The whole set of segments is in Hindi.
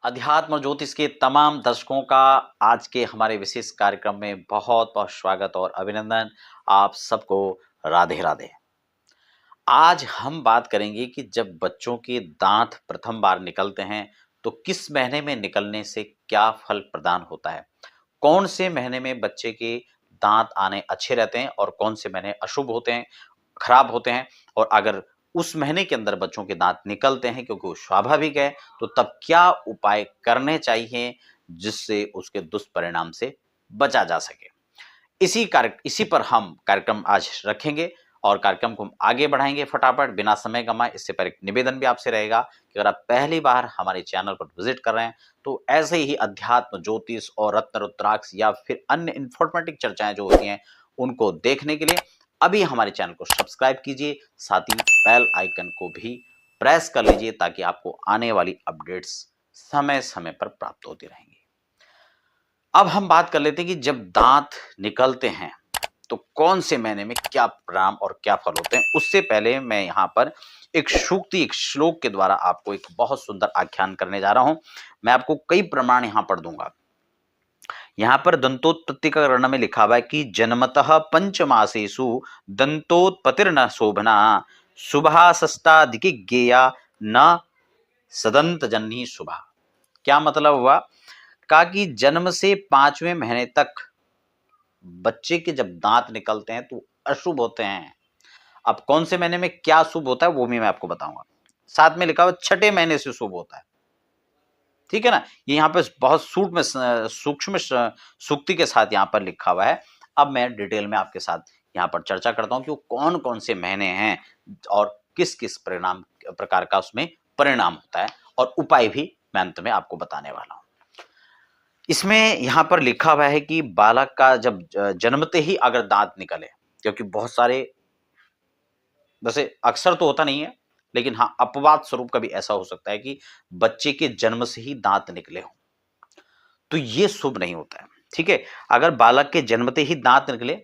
अध्यात्म ज्योतिष के तमाम दर्शकों का आज के हमारे विशेष कार्यक्रम में बहुत बहुत स्वागत और अभिनंदन। आप सबको राधे राधे। आज हम बात करेंगे कि जब बच्चों के दांत प्रथम बार निकलते हैं तो किस महीने में निकलने से क्या फल प्रदान होता है, कौन से महीने में बच्चे के दांत आने अच्छे रहते हैं और कौन से महीने अशुभ होते हैं, खराब होते हैं। और अगर उस महीने के अंदर बच्चों के दांत निकलते हैं क्योंकि वो स्वाभाविक है, तो तब क्या उपाय करने चाहिए जिससे उसके दुष्परिणाम से बचा जा सके। इसी पर हम कार्यक्रम आज रखेंगे और कार्यक्रम को हम आगे बढ़ाएंगे फटाफट बिना समय गंवाए। इससे पर एक निवेदन भी आपसे रहेगा कि अगर आप पहली बार हमारे चैनल पर विजिट कर रहे हैं तो ऐसे ही अध्यात्म ज्योतिष और रत्न रुद्राक्ष या फिर अन्य इंफॉर्मेटिव चर्चाएं जो होती हैं उनको देखने के लिए अभी हमारे चैनल को सब्सक्राइब कीजिए, साथ ही बेल आइकन को भी प्रेस कर लीजिए ताकि आपको आने वाली अपडेट्स समय समय पर प्राप्त होती रहेंगी। अब हम बात कर लेते हैं कि जब दांत निकलते हैं तो कौन से महीने में क्या परिणाम और क्या फल होते हैं। उससे पहले मैं यहाँ पर एक सूक्ति, एक श्लोक के द्वारा आपको एक बहुत सुंदर आख्यान करने जा रहा हूं। मैं आपको कई प्रमाण यहां पर दूंगा। यहां पर दंतोत्पत्ति का वर्णन में लिखा हुआ है कि जन्मतः पंचमासेषु दंतोत्पत्तिर्न शोभना शुभासस्तादिकी गेया न सदंत जन्नी शुभा। क्या मतलब हुआ? कहा कि जन्म से 5वें महीने तक बच्चे के जब दांत निकलते हैं तो अशुभ होते हैं। अब कौन से महीने में क्या शुभ होता है वो भी मैं आपको बताऊंगा। साथ में लिखा हुआ 6ठे महीने से शुभ होता है। ठीक है ना, ये यहाँ पे बहुत सूक्ष्म सूक्ति के साथ यहाँ पर लिखा हुआ है। अब मैं डिटेल में आपके साथ यहाँ पर चर्चा करता हूं कि वो कौन कौन से महीने हैं और किस किस परिणाम प्रकार का उसमें परिणाम होता है और उपाय भी मैं अंत में आपको बताने वाला हूं। इसमें यहां पर लिखा हुआ है कि बालक का जब जन्मते ही अगर दांत निकले, क्योंकि बहुत सारे, वैसे अक्सर तो होता नहीं है लेकिन हाँ अपवाद स्वरूप कभी ऐसा हो सकता है कि बच्चे के जन्म से ही दांत निकले हों, तो ये शुभ नहीं होता है। ठीक है, अगर बालक के जन्मते ही दांत निकले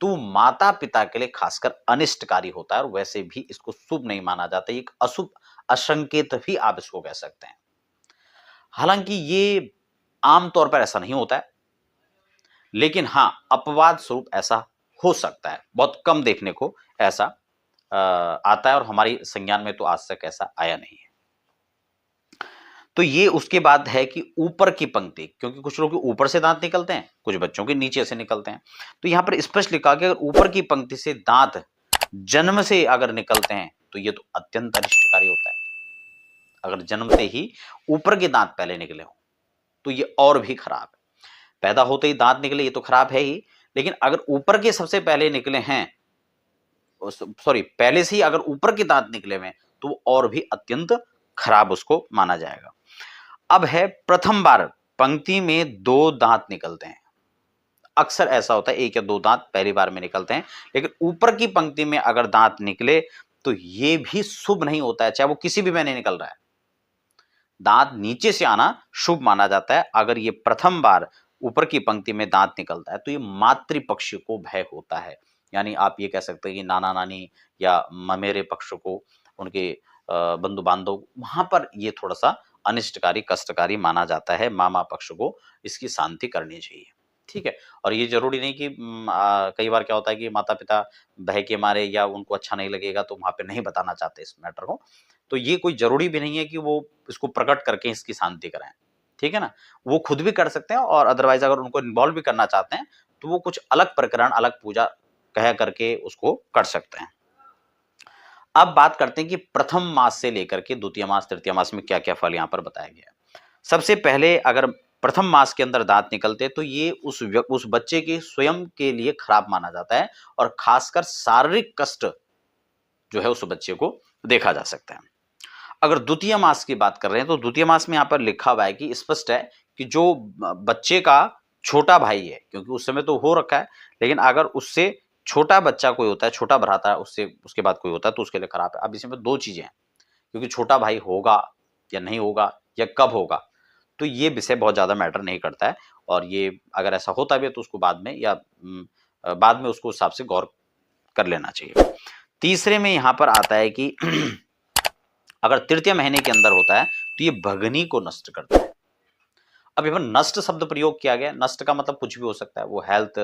तो माता पिता के लिए खासकर अनिष्टकारी होता है और वैसे भी इसको शुभ नहीं माना जाता। एक अशुभ असंकेत भी आप इसको कह सकते हैं। हालांकि ये आमतौर पर ऐसा नहीं होता है, लेकिन हाँ अपवाद स्वरूप ऐसा हो सकता है। बहुत कम देखने को ऐसा आता है और हमारी संज्ञान में तो आज तक ऐसा आया नहीं है। तो ये उसके बाद है कि ऊपर की पंक्ति, क्योंकि कुछ लोग ऊपर से दांत निकलते हैं, कुछ बच्चों के नीचे से निकलते हैं। तो यहां पर स्पष्ट लिखा कि अगर ऊपर की पंक्ति से दांत जन्म से अगर निकलते हैं तो ये तो अत्यंत अनिष्टकारी होता है। अगर जन्मते ही ऊपर के दांत पहले निकले हो तो ये और भी खराब है। पैदा होते ही दांत निकले ये तो खराब है ही, लेकिन अगर ऊपर के सबसे पहले निकले हैं, सॉरी पहले से ही अगर ऊपर के दांत निकले हुए तो और भी अत्यंत खराब उसको माना जाएगा। अब है प्रथम बार पंक्ति में 2 दांत निकलते हैं। अक्सर ऐसा होता है 1 या 2 दांत पहली बार में निकलते हैं, लेकिन ऊपर की पंक्ति में अगर दांत निकले तो ये भी शुभ नहीं होता है, चाहे वो किसी भी महीने निकल रहा है। दांत नीचे से आना शुभ माना जाता है। अगर ये प्रथम बार ऊपर की पंक्ति में दांत निकलता है तो ये मातृपक्ष को भय होता है। यानी आप ये कह सकते हैं कि नाना नानी या ममेरे पक्ष को, उनके बंधु बांधव, वहां पर ये थोड़ा सा अनिष्टकारी कष्टकारी माना जाता है। मामा पक्ष को इसकी शांति करनी चाहिए। ठीक है, और ये जरूरी नहीं कि कई बार क्या होता है कि माता पिता भय के मारे या उनको अच्छा नहीं लगेगा तो वहां पे नहीं बताना चाहते इस मैटर को। तो ये कोई जरूरी भी नहीं है कि वो इसको प्रकट करके इसकी शांति कराएं। ठीक है ना, वो खुद भी कर सकते हैं और अदरवाइज अगर उनको इन्वॉल्व भी करना चाहते हैं तो वो कुछ अलग प्रकरण, अलग पूजा कह करके उसको कर सकते हैं। अब बात करते हैं कि प्रथम मास से लेकर के द्वितीय मास तृतीय मास में क्या क्या फल यहाँ पर बताया गया है। सबसे पहले अगर प्रथम मास के अंदर दांत निकलते तो ये उस बच्चे के स्वयं के लिए खराब माना जाता है और खासकर शारीरिक कष्ट जो है उस बच्चे को देखा जा सकता है। अगर द्वितीय मास की बात कर रहे हैं तो द्वितीय मास में यहाँ पर लिखा हुआ है कि स्पष्ट है कि जो बच्चे का छोटा भाई है, क्योंकि उस समय तो हो रखा है, लेकिन अगर उससे छोटा बच्चा कोई होता है, छोटा भ्राता उससे उसके बाद कोई होता है तो उसके लिए खराब है। अब इसमें 2 चीजें हैं, क्योंकि छोटा भाई होगा या नहीं होगा या कब होगा तो ये विषय बहुत ज्यादा मैटर नहीं करता है। और ये अगर ऐसा होता भी है तो उसको बाद में या बाद में उसको हिसाब से गौर कर लेना चाहिए। तीसरे में यहां पर आता है कि अगर तृतीय महीने के अंदर होता है तो ये भगनी को नष्ट करता है। अब यहाँ पर नष्ट शब्द प्रयोग किया गया। नष्ट का मतलब कुछ भी हो सकता है, वो हेल्थ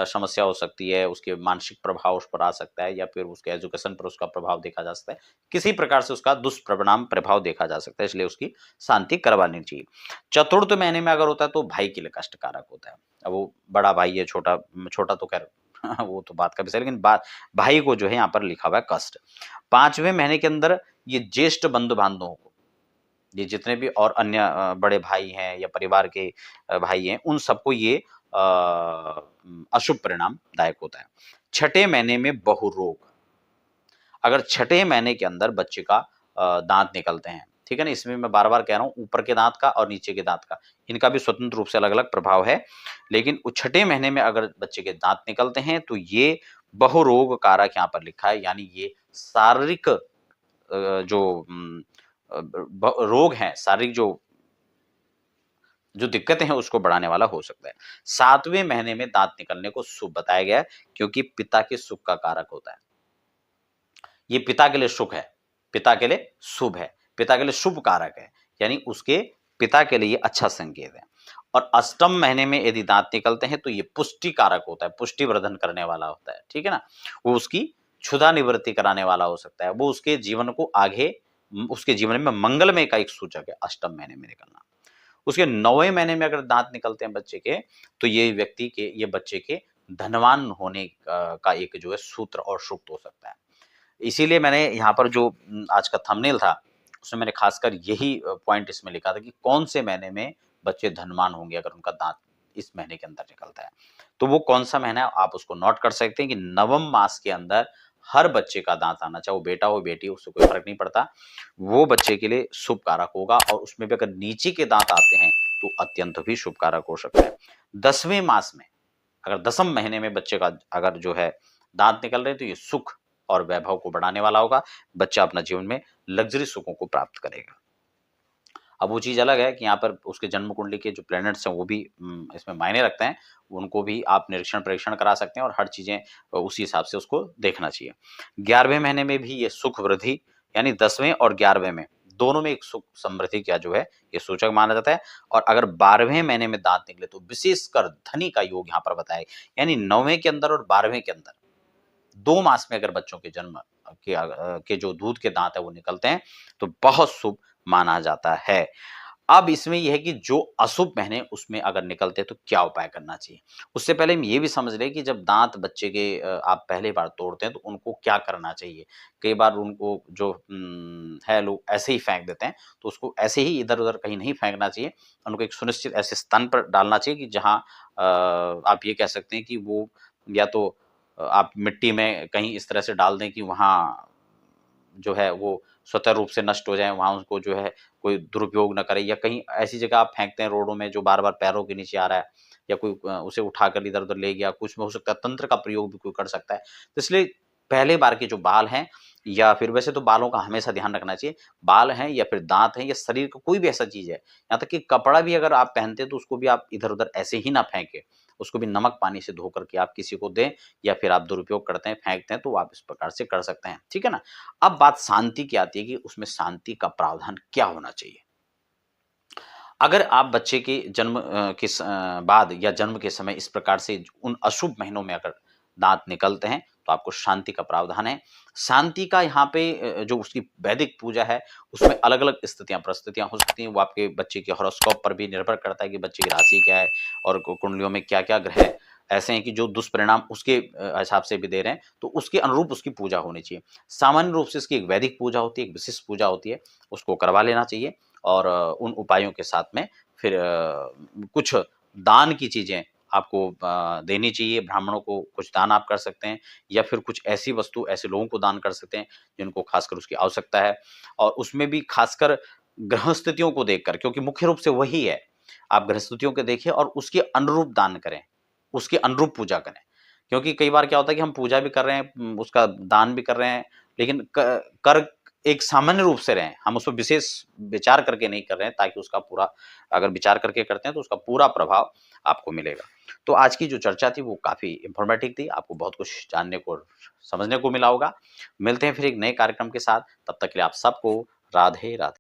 समस्या हो सकती है, उसके मानसिक प्रभाव उस पर आ सकता है, या फिर उसके एजुकेशन पर उसका प्रभाव देखा जा सकता है, किसी प्रकार से उसका दुष्परिणाम प्रभाव देखा जा सकता है, इसलिए उसकी शांति करवानी चाहिए। चतुर्थ महीने में अगर होता है तो भाई के लिए कष्टकारक होता है। अब वो बड़ा भाई है, छोटा छोटा तो खैर वो तो बात का विषय है, लेकिन भाई को जो है यहाँ पर लिखा हुआ है कष्ट। 5वें महीने के अंदर ये ज्येष्ठ बंधु बांधवों को, ये जितने भी और अन्य बड़े भाई हैं या परिवार के भाई हैं, उन सबको ये अशुभ परिणाम दायक होता है। छठे महीने में बहुरोग, अगर छठे महीने के अंदर बच्चे का दांत निकलते हैं, ठीक है ना, इसमें मैं बार बार कह रहा हूँ, ऊपर के दांत का और नीचे के दांत का, इनका भी स्वतंत्र रूप से अलग अलग प्रभाव है, लेकिन छठे महीने में अगर बच्चे के दांत निकलते हैं तो ये बहुरोग कारक यहाँ पर लिखा है, यानी ये शारीरिक जो रोग हैं, शारीरिक जो दिक्कतें हैं उसको बढ़ाने वाला हो सकता है। 7वें महीने में दांत निकलने को शुभ बताया गया है, क्योंकि पिता के सुख का कारक होता है। ये पिता के लिए सुख है, पिता के लिए शुभ है, पिता के लिए शुभ कारक है, यानी उसके पिता के लिए अच्छा संकेत है। और अष्टम महीने में यदि दांत निकलते हैं तो ये पुष्टि कारक होता है, पुष्टि वर्धन करने वाला होता है, ठीक है ना, वो उसकी क्षुधा निवृत्ति कराने वाला हो सकता है, वो उसके जीवन को आगे, उसके जीवन में मंगलमय का एक सूचक है अष्टम महीने में निकलना। उसके 9वें महीने में अगर दांत निकलते हैं बच्चे के, तो ये व्यक्ति के, ये बच्चे के धनवान होने का एक जो है सूत्र और सूक्त हो सकता है। इसीलिए मैंने यहाँ पर जो आज का थंबनेल था, उसमें मैंने खासकर यही पॉइंट इसमें लिखा था कि कौन से महीने में बच्चे धनवान होंगे अगर उनका दांत इस महीने के अंदर निकलता है। तो वो कौन सा महीना है आप उसको नोट कर सकते हैं कि नवम मास के अंदर हर बच्चे का दांत आना, चाहे वो बेटा हो बेटी हो, उससे कोई फर्क नहीं पड़ता, वो बच्चे के लिए शुभ कारक होगा। और उसमें भी अगर नीचे के दांत आते हैं तो अत्यंत भी शुभ कारक हो सकता है। 10वें मास में, अगर 10वें महीने में बच्चे का अगर जो है दांत निकल रहे हैं तो ये सुख और वैभव को बढ़ाने वाला होगा। बच्चा अपना जीवन में लग्जरी सुखों को प्राप्त करेगा। अब वो चीज़ अलग है कि यहाँ पर उसके जन्म कुंडली के जो प्लैनेट्स हैं वो भी इसमें मायने रखते हैं। उनको भी आप निरीक्षण परीक्षण करा सकते हैं और हर चीज़ें उसी हिसाब से उसको देखना चाहिए। 11वें महीने में भी ये सुख वृद्धि, यानी 10वें और 11वें में दोनों में एक सुख समृद्धि का जो है ये सूचक माना जाता है। और अगर 12वें महीने में दांत निकले तो विशेषकर धनी का योग यहाँ पर बताया, यानी 9वें के अंदर और 12वें के अंदर 2 मास में अगर बच्चों के जन्म के जो दूध के दांत है वो निकलते हैं तो बहुत शुभ माना जाता है। अब इसमें यह है कि जो अशुभ महीने उसमें अगर निकलते हैं तो क्या उपाय करना चाहिए? उससे पहले हम ये भी समझ लें कि जब दांत बच्चे के आप पहली बार तोड़ते हैं तो उनको क्या करना चाहिए? कई बार उनको जो है लोग ऐसे ही फेंक देते हैं, तो उसको ऐसे ही इधर-उधर कहीं नहीं फेंकना चाहिए। उनको एक सुनिश्चित ऐसे स्थान पर डालना चाहिए कि जहाँ आप ये कह सकते हैं कि वो या तो आप मिट्टी में कहीं इस तरह से डाल दें कि वहाँ जो है वो स्वतः रूप से नष्ट हो जाए, वहाँ उसको जो है कोई दुरुपयोग ना करे, या कहीं ऐसी जगह आप फेंकते हैं रोडों में जो बार-बार पैरों के नीचे आ रहा है, या कोई उसे उठाकर इधर-उधर ले गया, कुछ में हो सकता है तंत्र का प्रयोग भी कोई कर सकता है। तो इसलिए पहले बार के जो बाल हैं, या फिर वैसे तो बालों का हमेशा ध्यान रखना चाहिए। बाल हैं या फिर दाँत हैं या शरीर का कोई भी ऐसा चीज़ है, यहाँ तक कि कपड़ा भी अगर आप पहनते हैं तो उसको भी आप इधर-उधर ऐसे ही ना फेंकें। उसको भी नमक पानी से धो कर के आप किसी को दें, या फिर आप दुरुपयोग करते हैं, फेंकते हैं, तो आप इस प्रकार से कर सकते हैं। ठीक है ना? अब बात शांति की आती है कि उसमें शांति का प्रावधान क्या होना चाहिए? अगर आप बच्चे के जन्म के बाद या जन्म के समय इस प्रकार से उन अशुभ महीनों में अगर दाँत निकलते हैं, तो आपको शांति का प्रावधान है। शांति का यहाँ पे जो उसकी वैदिक पूजा है, उसमें अलग-अलग स्थितियाँ, परिस्थितियाँ हो सकती हैं। वो आपके बच्चे के हॉरोस्कोप पर भी निर्भर करता है कि बच्चे की राशि क्या है और कुंडलियों में क्या-क्या ग्रह ऐसे हैं कि जो दुष्परिणाम उसके हिसाब से भी दे रहे हैं, तो उसके अनुरूप उसकी पूजा होनी चाहिए। सामान्य रूप से इसकी एक वैदिक पूजा होती है, एक विशिष्ट पूजा होती है, उसको करवा लेना चाहिए। और उन उपायों के साथ में फिर कुछ दान की चीज़ें आपको देनी चाहिए, ब्राह्मणों को कुछ दान आप कर सकते हैं, या फिर कुछ ऐसी वस्तु ऐसे लोगों को दान कर सकते हैं जिनको खासकर उसकी आवश्यकता है। और उसमें भी खासकर ग्रह स्थितियों को देखकर, क्योंकि मुख्य रूप से वही है, आप ग्रह स्थितियों को देखिए और उसके अनुरूप दान करें, उसके अनुरूप पूजा करें। क्योंकि कई बार क्या होता है कि हम पूजा भी कर रहे हैं, उसका दान भी कर रहे हैं, लेकिन कर एक सामान्य रूप से रहें, हम उसपे विशेष विचार करके नहीं कर रहे हैं, ताकि उसका पूरा, अगर विचार करके करते हैं तो उसका पूरा प्रभाव आपको मिलेगा। तो आज की जो चर्चा थी वो काफ़ी इन्फॉर्मेटिव थी, आपको बहुत कुछ जानने को और समझने को मिला होगा। मिलते हैं फिर एक नए कार्यक्रम के साथ, तब तक के लिए आप सबको राधे राधे।